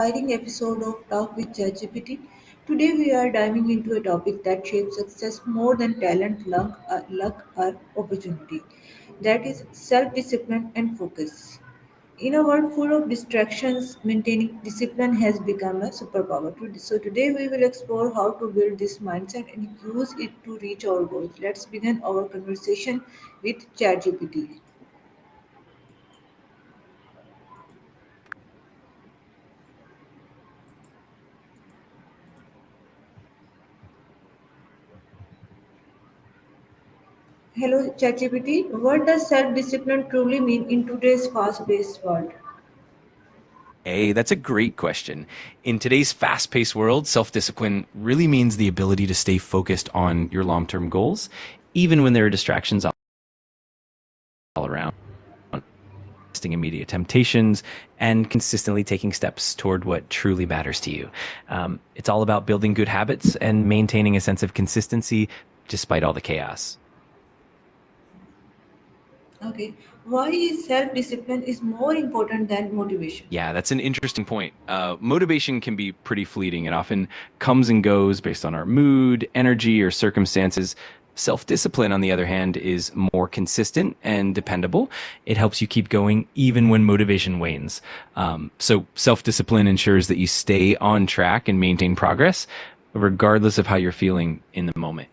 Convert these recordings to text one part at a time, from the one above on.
Exciting episode of Talk with ChatGPT. Today we are diving into a topic that shapes success more than talent, luck or opportunity. That is self-discipline and focus. In a world full of distractions, maintaining discipline has become a superpower. So today we will explore how to build this mindset and use it to reach our goals. Let's begin our conversation with ChatGPT. Hello, ChatGPT. What does self-discipline truly mean in today's fast-paced world? Hey, that's a great question. In today's fast paced world, self discipline really means the ability to stay focused on your long term goals, even when there are distractions all around, resisting immediate temptations, and consistently taking steps toward what truly matters to you. It's all about building good habits and maintaining a sense of consistency despite all the chaos. Okay. Why is self-discipline is more important than motivation? Yeah, that's an interesting point. Motivation can be pretty fleeting. It often comes and goes based on our mood, energy, or circumstances. Self discipline, on the other hand, is more consistent and dependable. It helps you keep going even when motivation wanes. So, self discipline ensures that you stay on track and maintain progress, regardless of how you're feeling in the moment.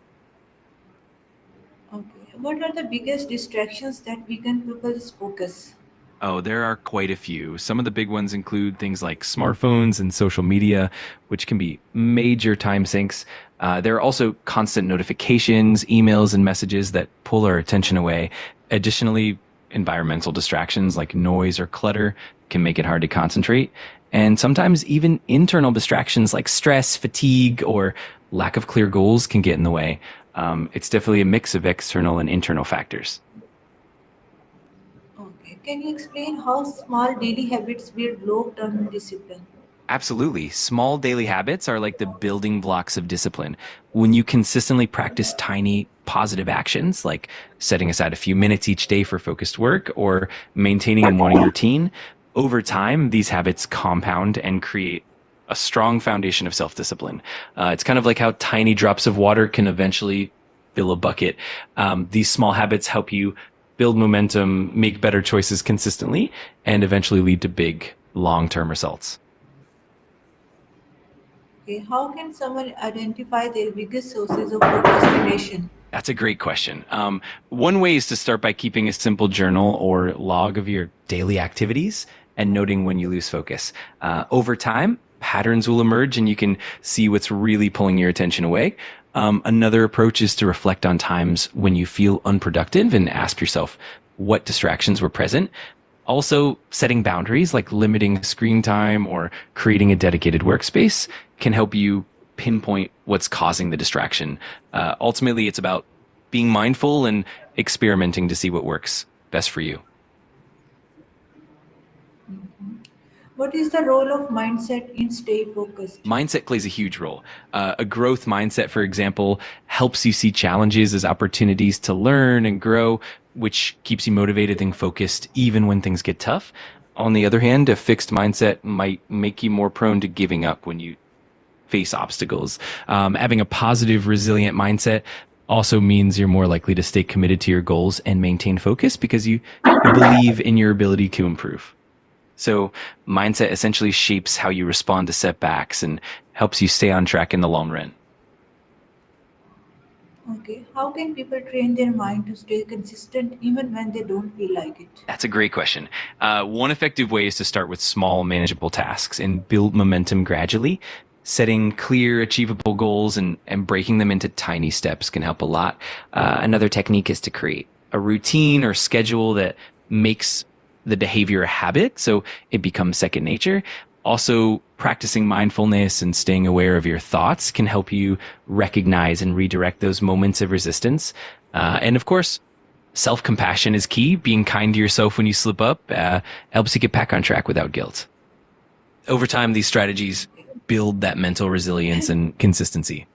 Okay. What are the biggest distractions that weaken people's focus? Oh, there are quite a few. Some of the big ones include things like smartphones and social media, which can be major time sinks. There are also constant notifications, emails, and messages that pull our attention away. Additionally, environmental distractions like noise or clutter can make it hard to concentrate. And sometimes even internal distractions like stress, fatigue, or lack of clear goals can get in the way. It's definitely a mix of external and internal factors. Okay. Can you explain how small daily habits build long-term discipline? Absolutely. Small daily habits are like the building blocks of discipline. When you consistently practice tiny positive actions, like setting aside a few minutes each day for focused work or maintaining a morning routine, over time, these habits compound and create a strong foundation of self discipline. It's kind of like how tiny drops of water can eventually fill a bucket. These small habits help you build momentum, make better choices consistently, and eventually lead to big long term results. Okay. How can someone identify their biggest sources of procrastination? That's a great question. One way is to start by keeping a simple journal or log of your daily activities and noting when you lose focus. Over time, patterns will emerge and you can see what's really pulling your attention away. Another approach is to reflect on times when you feel unproductive and ask yourself what distractions were present. Also, setting boundaries like limiting screen time or creating a dedicated workspace can help you pinpoint what's causing the distraction. Ultimately, it's about being mindful and experimenting to see what works best for you. What is the role of mindset in stay focused? Mindset plays a huge role. A growth mindset, for example, helps you see challenges as opportunities to learn and grow, which keeps you motivated and focused even when things get tough. On the other hand, a fixed mindset might make you more prone to giving up when you face obstacles. Having a positive, resilient mindset also means you're more likely to stay committed to your goals and maintain focus because you believe in your ability to improve. So mindset essentially shapes how you respond to setbacks and helps you stay on track in the long run. Okay. How can people train their mind to stay consistent even when they don't feel like it? That's a great question. One effective way is to start with small, manageable tasks and build momentum gradually. Setting clear, achievable goals and breaking them into tiny steps can help a lot. Another technique is to create a routine or schedule that makes the behavior a habit so it becomes second nature. Also, practicing mindfulness and staying aware of your thoughts can help you recognize and redirect those moments of resistance. And of course, self compassion is key. Being kind to yourself when you slip up helps you get back on track without guilt. Over time, these strategies build that mental resilience and consistency.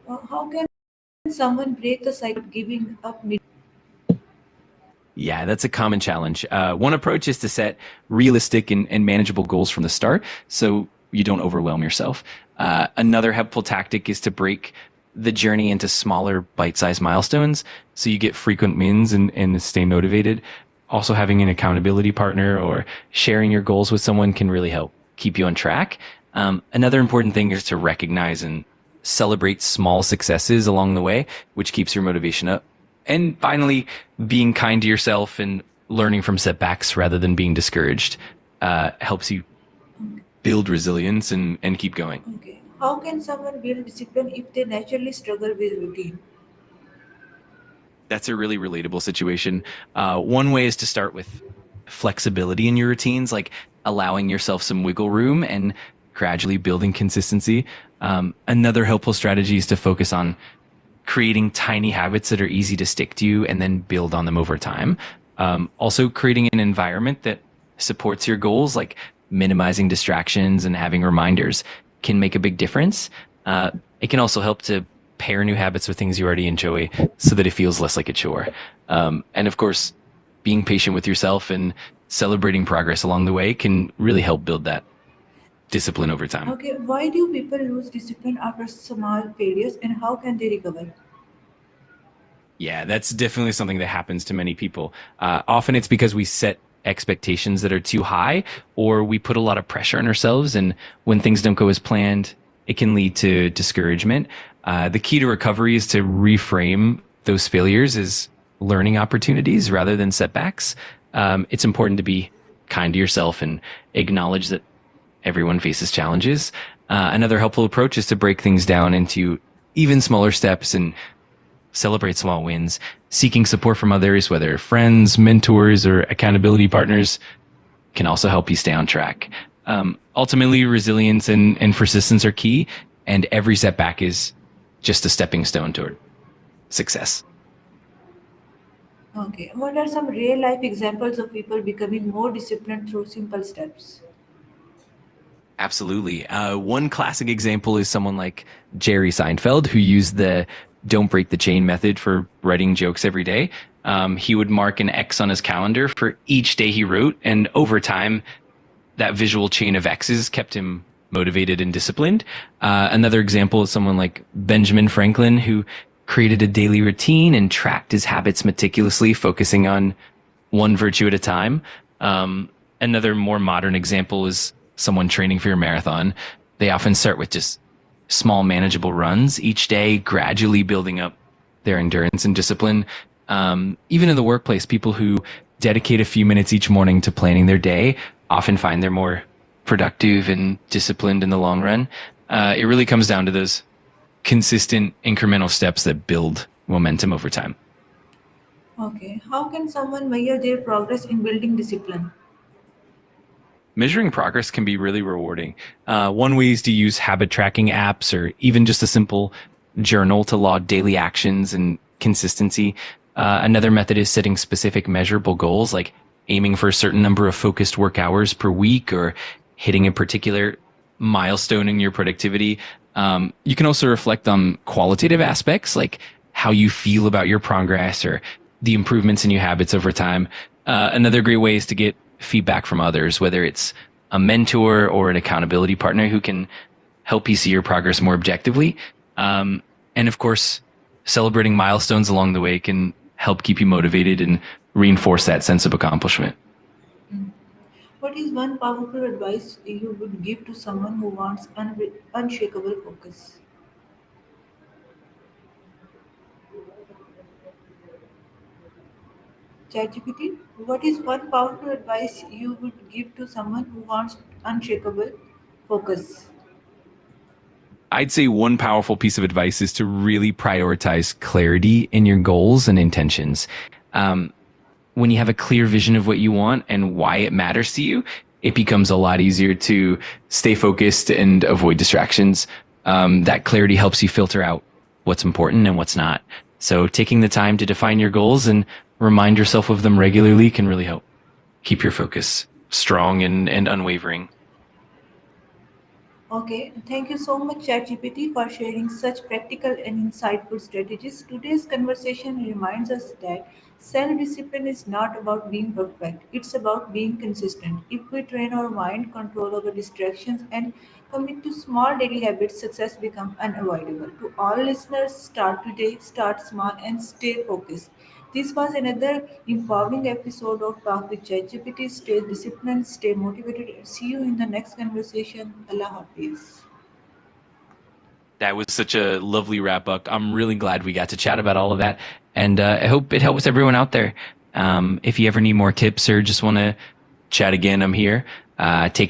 How can someone break the cycle of giving up mid? Yeah, that's a common challenge. One approach is to set realistic and manageable goals from the start so you don't overwhelm yourself. Another helpful tactic is to break the journey into smaller bite sized milestones so you get frequent wins and stay motivated. Also, having an accountability partner or sharing your goals with someone can really help keep you on track. Another important thing is to recognize and celebrate small successes along the way, which keeps your motivation up. And finally, being kind to yourself and learning from setbacks rather than being discouraged helps you build resilience and keep going. Okay. How can someone build discipline if they naturally struggle with routine? That's a really relatable situation. One way is to start with flexibility in your routines, like allowing yourself some wiggle room and gradually building consistency. Another helpful strategy is to focus on creating tiny habits that are easy to stick to and then build on them over time. Also, creating an environment that supports your goals, like minimizing distractions and having reminders, can make a big difference. It can also help to pair new habits with things you already enjoy so that it feels less like a chore. And of course, being patient with yourself and celebrating progress along the way can really help build that discipline over time. Okay. Why do people lose discipline after small failures and how can they recover? Yeah, that's definitely something that happens to many people. Often it's because we set expectations that are too high, or we put a lot of pressure on ourselves. And when things don't go as planned, it can lead to discouragement. The key to recovery is to reframe those failures as learning opportunities rather than setbacks. It's important to be kind to yourself and acknowledge that everyone faces challenges. Another helpful approach is to break things down into even smaller steps and celebrate small wins. Seeking support from others, whether friends, mentors, or accountability partners, can also help you stay on track. Ultimately, resilience and persistence are key, and every setback is just a stepping stone toward success. Okay. What are some real life examples of people becoming more disciplined through simple steps? Absolutely. One classic example is someone like Jerry Seinfeld, who used the don't break the chain method for writing jokes every day. He would mark an X on his calendar for each day he wrote. And over time, that visual chain of X's kept him motivated and disciplined. Another example is someone like Benjamin Franklin, who created a daily routine and tracked his habits meticulously, focusing on one virtue at a time. Another more modern example is someone training for your marathon. They often start with just small, manageable runs each day, gradually building up their endurance and discipline. Even in the workplace, people who dedicate a few minutes each morning to planning their day often find they're more productive and disciplined in the long run. It really comes down to those consistent incremental steps that build momentum over time. Okay. How can someone measure their progress in building discipline? Measuring progress can be really rewarding. One way is to use habit tracking apps or even just a simple journal to log daily actions and consistency. Another method is setting specific measurable goals, like aiming for a certain number of focused work hours per week or hitting a particular milestone in your productivity. You can also reflect on qualitative aspects, like how you feel about your progress or the improvements in your habits over time. Another great way is to get feedback from others, whether it's a mentor or an accountability partner who can help you see your progress more objectively. And of course, celebrating milestones along the way can help keep you motivated and reinforce that sense of accomplishment. What is one powerful advice you would give to someone who wants unshakable focus? ChatGPT, what is one powerful advice you would give to someone who wants unshakable focus? I'd say one powerful piece of advice is to really prioritize clarity in your goals and intentions. Um, when you have a clear vision of what you want and why it matters to you, it becomes a lot easier to stay focused and avoid distractions. That clarity helps you filter out what's important and what's not. So taking the time to define your goals and remind yourself of them regularly can really help keep your focus strong and unwavering. Okay, thank you so much, ChatGPT, for sharing such practical and insightful strategies. Today's conversation reminds us that Self discipline is not about being perfect, it's about being consistent. If we train our mind, control over distractions, and commit to small daily habits, success becomes unavoidable. To all listeners, start today, start small, and stay focused. This was another empowering episode of Talk with ChatGPT. Stay disciplined, stay motivated. See you in the next conversation. Allah Hafiz. That was such a lovely wrap up. I'm really glad we got to chat about all of that. And I hope it helps everyone out there. If you ever need more tips or just want to chat again, I'm here. Take